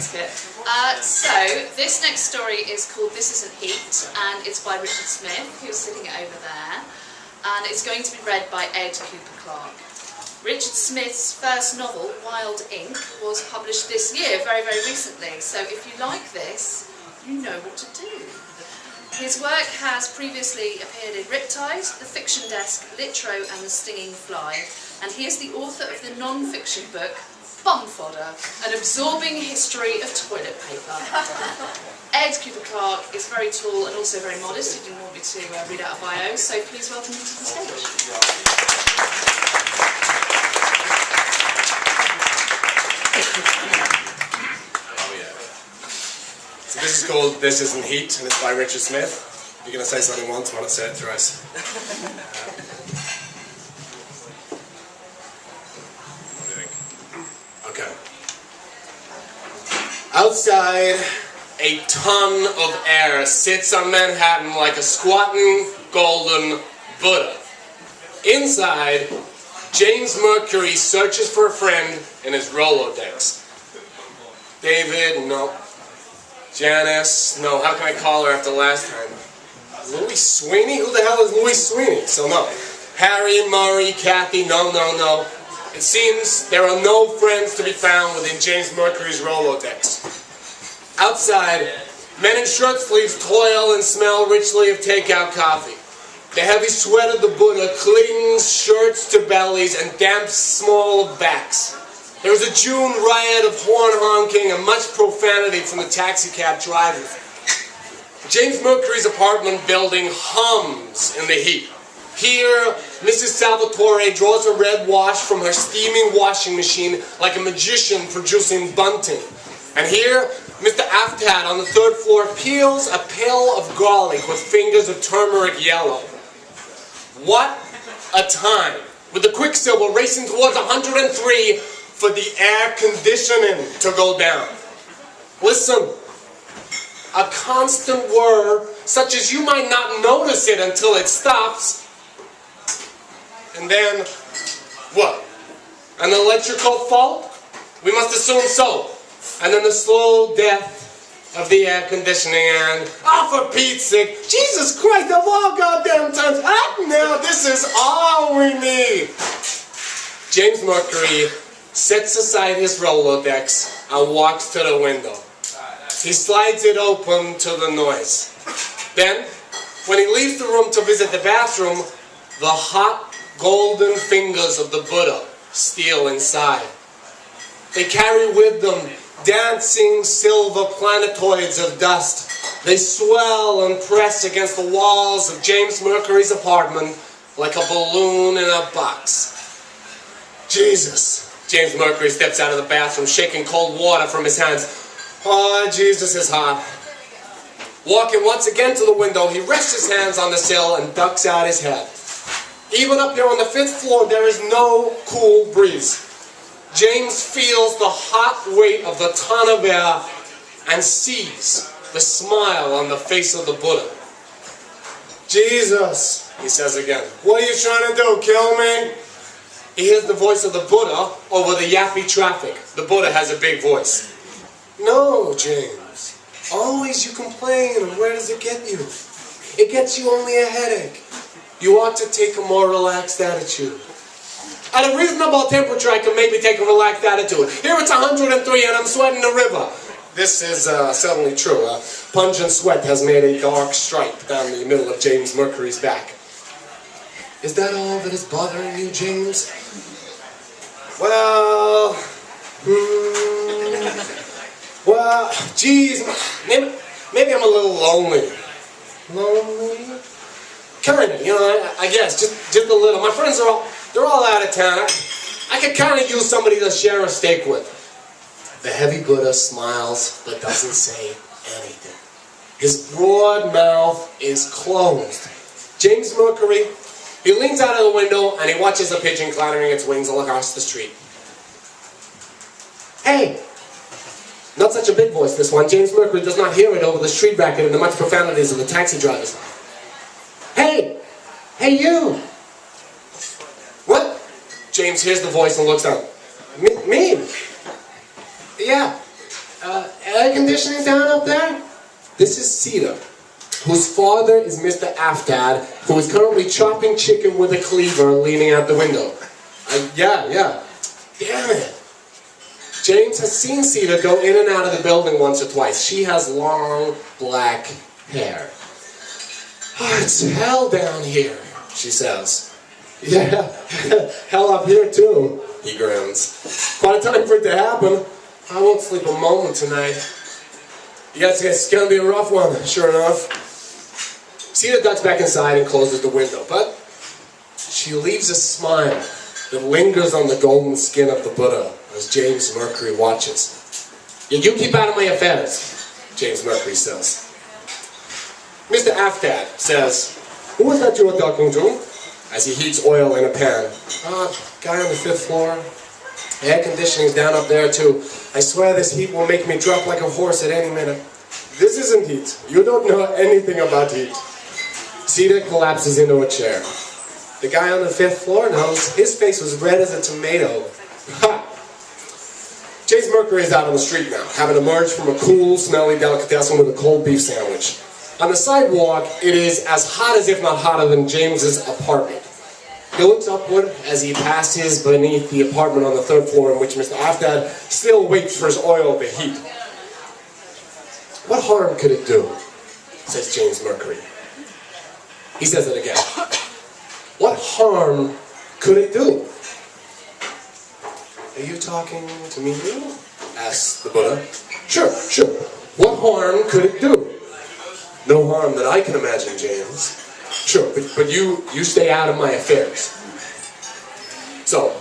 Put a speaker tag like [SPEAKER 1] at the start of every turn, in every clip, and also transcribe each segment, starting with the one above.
[SPEAKER 1] Thanks, Kit. So, this next story is called This Isn't Heat, and it's by Richard Smyth, who's sitting over there, and it's going to be read by Ed Cooper Clarke. Richard Smyth's first novel, Wild Ink, was published this year, very, very recently, so if you like this, you know what to do. His work has previously appeared in Riptide, The Fiction Desk, Litro and The Stinging Fly, and he is the author of the non-fiction book Bum Fodder, An Absorbing History of Toilet Paper. Ed Cooper Clarke is very tall and also very modest. He didn't want me to read out a bio, so please welcome him to the stage.
[SPEAKER 2] So this is called This Isn't Heat, and it's by Richard Smyth. You're going to say something once, I want to say it thrice. What do you think? Okay. Outside, a ton of air sits on Manhattan like a squatting golden Buddha. Inside, James Mercury searches for a friend in his Rolodex. David, no. Janice, no. How can I call her after last time? Louis Sweeney? Who the hell is Louis Sweeney? So no. Harry, Murray, Kathy, no. It seems there are no friends to be found within James Mercury's Rolodex. Outside, men in shirt sleeves toil and smell richly of takeout coffee. The heavy sweat of the Buddha clings shirts to bellies and damps small backs. There was a June riot of horn honking and much profanity from the taxicab drivers. James Mercury's apartment building hums in the heat. Here, Mrs. Salvatore draws a red wash from her steaming washing machine like a magician producing bunting. And here, Mr. Aftat on the third floor peels a pill of garlic with fingers of turmeric yellow. What a time, with the Quicksilver racing towards 103 for the air conditioning to go down. Listen, a constant whir, such as you might not notice it until it stops. And then, what? An electrical fault? We must assume so. And then the slow death of the air conditioning and, oh, for Pete's sake, Jesus Christ, of all goddamn times, now this is all we need. James Mercury sets aside his Rolodex and walks to the window. He slides it open to the noise. Then, when he leaves the room to visit the bathroom, the hot golden fingers of the Buddha steal inside. They carry with them dancing silver planetoids of dust. They swell and press against the walls of James Mercury's apartment like a balloon in a box. Jesus. James Mercury steps out of the bathroom, shaking cold water from his hands. Oh, Jesus is hot. Walking once again to the window, he rests his hands on the sill and ducks out his head. Even up here on the 5th floor, there is no cool breeze. James feels the hot weight of the ton of air and sees the smile on the face of the Buddha. Jesus, he says again, what are you trying to do, kill me? He hears the voice of the Buddha over the yappy traffic. The Buddha has a big voice. No, James. Always you complain, and where does it get you? It gets you only a headache. You ought to take a more relaxed attitude. At a reasonable temperature, I can maybe take a relaxed attitude. Here it's 103 and I'm sweating the river. This is certainly true. Pungent sweat has made a dark stripe down the middle of James Mercury's back. Is that all that is bothering you, James? Well, geez, maybe I'm a little lonely. Lonely? Kinda, you know, I guess, just a little. My friends they're all out of town. I could kind of use somebody to share a steak with. The heavy Buddha smiles, but doesn't say anything. His broad mouth is closed. James Mercury, he leans out of the window and he watches a pigeon clattering its wings all across the street. Hey! Not such a big voice, this one. James Mercury does not hear it over the street racket and the much profanities of the taxi drivers. Hey! Hey, you! What? James hears the voice and looks up. Me? Yeah. Air conditioning down up there? This is Sita, whose father is Mr. Aftad, who is currently chopping chicken with a cleaver leaning out the window. Yeah. Damn it. James has seen Sita go in and out of the building once or twice. She has long, black hair. Oh, it's hell down here, she says. Yeah, hell up here too, he grins. Quite a time for it to happen. I won't sleep a moment tonight. Yes, it's gonna be a rough one, sure enough. Sita ducks back inside and closes the window, but she leaves a smile that lingers on the golden skin of the Buddha as James Mercury watches. Yeah, you keep out of my affairs, James Mercury says. Mr. Aftad says, who was that you were talking to? As he heats oil in a pan. Guy on the 5th floor. Air conditioning's down up there too. I swear this heat will make me drop like a horse at any minute. This isn't heat. You don't know anything about heat. Sita collapses into a chair. The guy on the 5th floor knows. His face was red as a tomato. Ha! James Mercury is out on the street now, having emerged from a cool, smelly delicatessen with a cold beef sandwich. On the sidewalk, it is as hot as if not hotter than James's apartment. He looks upward as he passes beneath the apartment on the 3rd floor in which Mr. Aftad still waits for his oil to heat. What harm could it do? Says James Mercury. He says it again. What harm could it do? Are you talking to me? Asks the Buddha. Sure. What harm could it do? No harm that I can imagine, James. Sure, but you stay out of my affairs. So,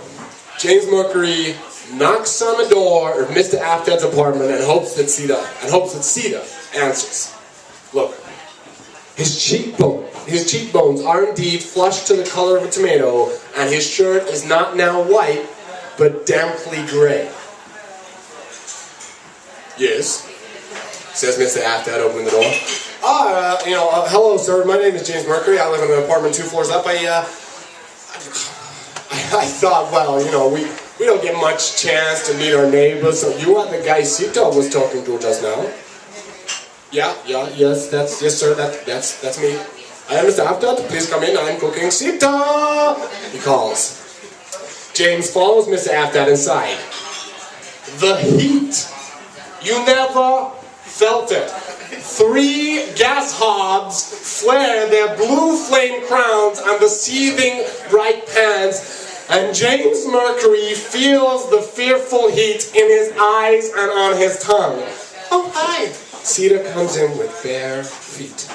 [SPEAKER 2] James Mercury knocks on the door of Mr. Aftad's apartment and hopes that Sita answers. Look, his cheekbones are indeed flushed to the color of a tomato, and his shirt is not now white, but damply gray. Yes, says Mr. Aftad, opening the door. Hello, sir. My name is James Mercury. I live in an apartment 2 floors up. I thought, well, we don't get much chance to meet our neighbors, so you are the guy Sita was talking to just now. Yes, sir, that's me. I am Mr. Aftad. Please come in. I'm cooking Sita, he calls. James follows Mr. Aftad inside. The heat. You never felt it. 3 gas hobs flare their blue flame crowns on the seething bright pans, and James Mercury feels the fearful heat in his eyes and on his tongue. Oh, hi. Sita comes in with bare feet.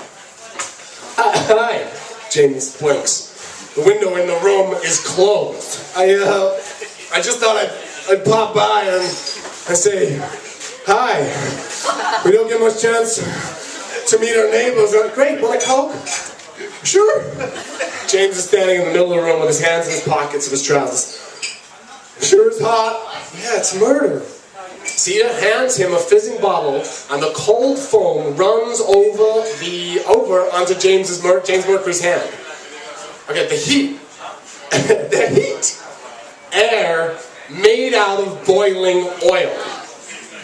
[SPEAKER 2] Hi. James blinks. The window in the room is closed. I just thought I'd pop by and say, hi. We don't get much chance to meet our neighbors. Great, want a Coke? Sure. James is standing in the middle of the room with his hands in his pockets of his trousers. Sure is hot. Yeah, it's murder. Sita hands him a fizzing bottle, and the cold foam runs over onto James Mercury's hand. Okay, the heat. The heat. Air made out of boiling oil.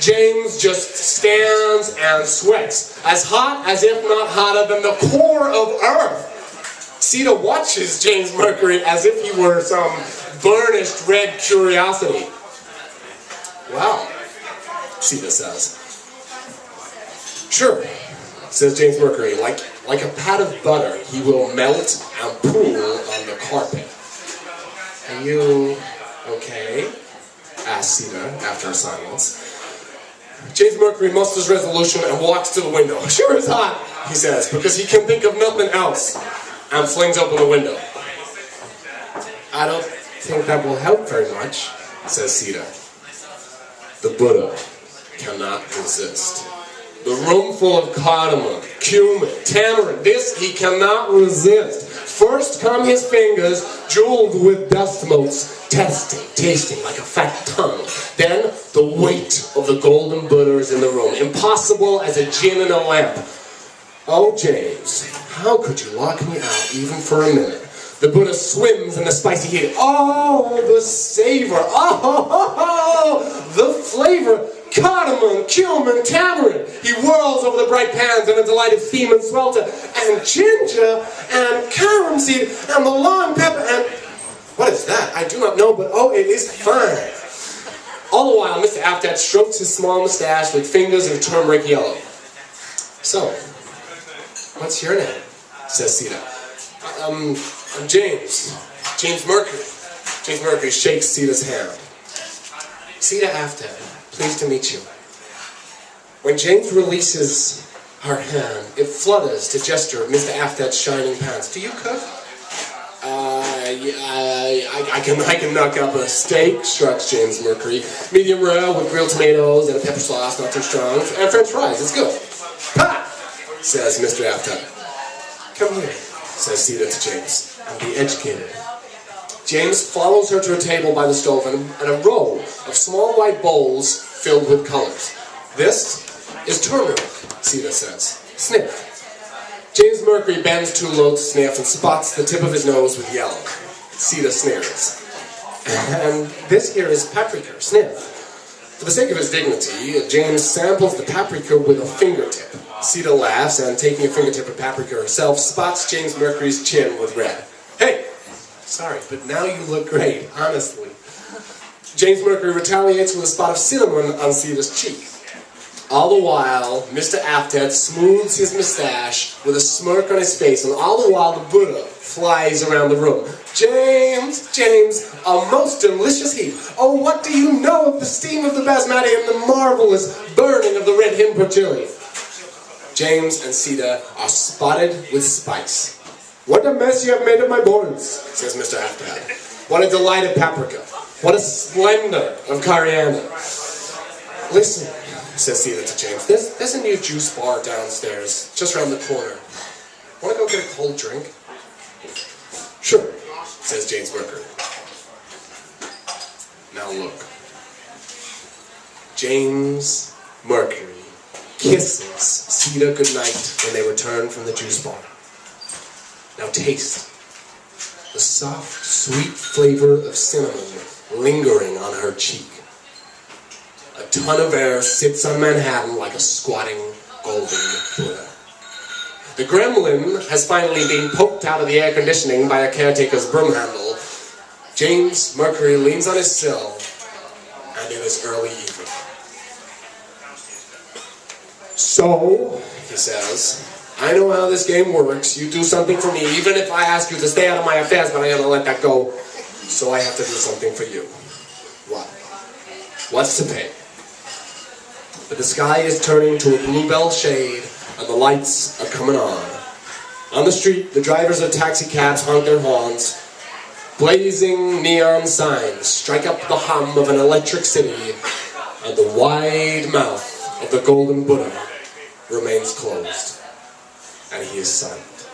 [SPEAKER 2] James just stands and sweats, as hot as if not hotter than the core of Earth. Sita watches James Mercury as if he were some burnished red curiosity. Wow, Sita says. Sure, says James Mercury, like a pat of butter, he will melt and pool on the carpet. Are you okay? Asks Sita after a silence. James Mercury musters resolution and walks to the window. Sure is hot, he says, because he can think of nothing else, and flings open the window. I don't think that will help very much, says Sita. The Buddha cannot resist. The room full of cardamom, cumin, tamarind, this he cannot resist. First come his fingers, jeweled with dust motes, tasting like a fat tongue. Then the weight of the golden Buddha is in the room, impossible as a gin in a lamp. Oh, James, how could you lock me out even for a minute? The Buddha swims in the spicy heat. Oh, the savor. Oh, the flavor. cardamom, cumin, tamarind. He whirls over the bright pans in a delight of steam and swelter, and ginger, and carom seed, and the long pepper, and... What is that? I do not know, but oh, it is fine. All the while, Mr. Aftat strokes his small mustache with fingers of turmeric yellow. So, what's your name? Says Sita. I'm James. James Mercury. James Mercury shakes Sita's hand. Sita Aftat, pleased to meet you. When James releases her hand, it flutters to gesture of Mr. Aftat's shining pants. Do you cook? I can knock up a steak, shrugs James Mercury. Medium rare with grilled tomatoes and a pepper sauce, not too strong, and French fries, it's good. Ha! Says Mr. Aftat. Come here, says Sita to James, and be educated. James follows her to a table by the stove and a row of small white bowls filled with colors. This is turmeric, Sita says. Sniff. James Mercury bends too low to sniff and spots the tip of his nose with yellow. Sita sneers. And this here is paprika. Sniff. For the sake of his dignity, James samples the paprika with a fingertip. Sita laughs and, taking a fingertip of paprika herself, spots James Mercury's chin with red. Hey! Sorry, but now you look great, honestly. James Mercury retaliates with a spot of cinnamon on Sita's cheek. All the while, Mr. Aftat smooths his mustache with a smirk on his face, and all the while the Buddha flies around the room. James, James, a most delicious heat. Oh, what do you know of the steam of the basmati and the marvelous burning of the red himper chili? James and Sita are spotted with spice. What a mess you have made of my boils, says Mr. Aftat. What a delight of paprika. What a splendor of coriander. Listen, says Sita to James, there's a new juice bar downstairs, just around the corner. Want to go get a cold drink? Sure, says James Mercury. Now look. James Mercury kisses Sita goodnight when they return from the juice bar. Now taste the soft, sweet flavor of cinnamon lingering on her cheek. A ton of air sits on Manhattan like a squatting golden Buddha. The gremlin has finally been poked out of the air conditioning by a caretaker's broom handle. James Mercury leans on his sill, and it is early evening. So, he says, I know how this game works. You do something for me, even if I ask you to stay out of my affairs, but I gotta let that go. So I have to do something for you. What? What's to pay? But the sky is turning to a bluebell shade, and the lights are coming on. On the street, the drivers of taxi cabs honk their horns. Blazing neon signs strike up the hum of an electric city, and the wide mouth of the golden Buddha remains closed, and he is silent.